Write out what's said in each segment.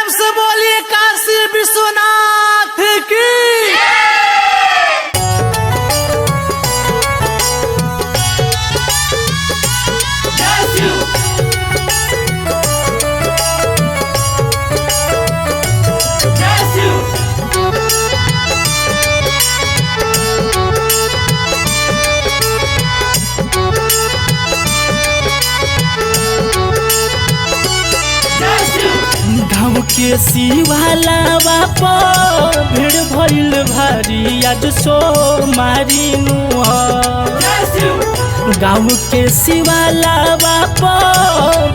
प्रेम से बोलिए काशी विश्वनाथ की। गाँव के शिवाला बापा भीड़ भइल भारी आज सो मारी गाँव के शिवाला बापा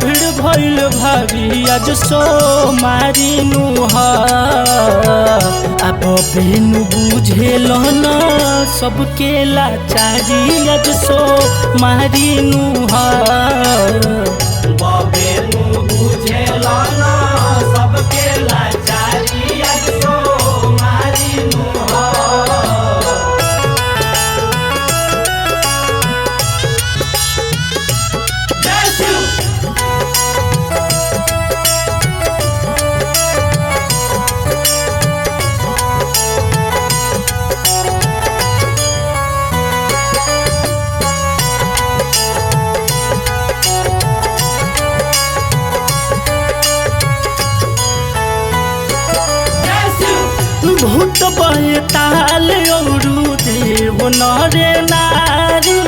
भीड़ भइल भारी आज सो मारी अब बेनु बुझेल न सबके लाचारी आज सो मारी बेनु बुझेल न सबके लाचारी आज सो मारी भूत बहे ताल औरू देव नरे नारी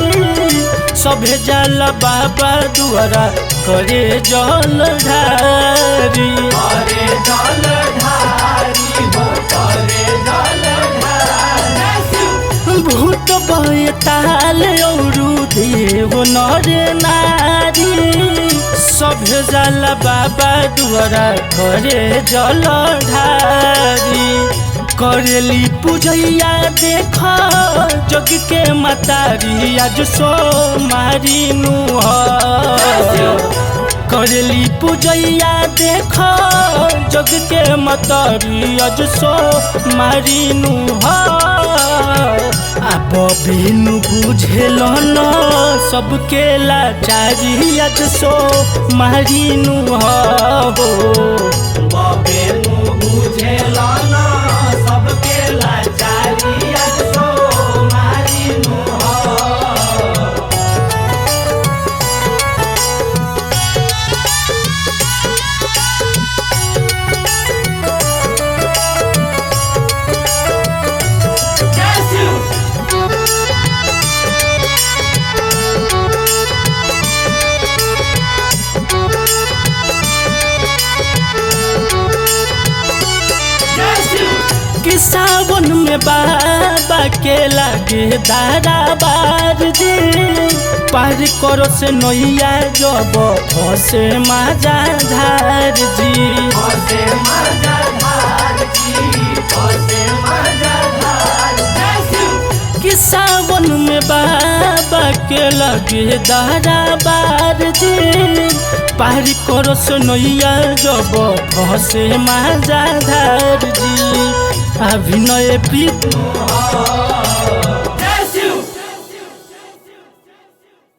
सभे जल बाबा दुआरा करे जल ढारी भूत बहे ताल औरू देव नरे नारी सभे जल बाबा दुआरा करे जल ढारी करेली पूजैया देख जग के मतारी आज सो मारी करेली पूजैया देख जग के मतारी आज सो मारी अब बेनु बुझेल न सबके लाचारी आज सो मारी बेनु बुझेल न सबके लाचारी आज सो मारी सावन में बाबा के लागे दारा बार जी पार करो से नैया जब फसे माजा धार जी कि सावन में बाबा के लगे दारा बार जी पार करो से नैया जब फसे माजा धार जी अभिनय प्रीत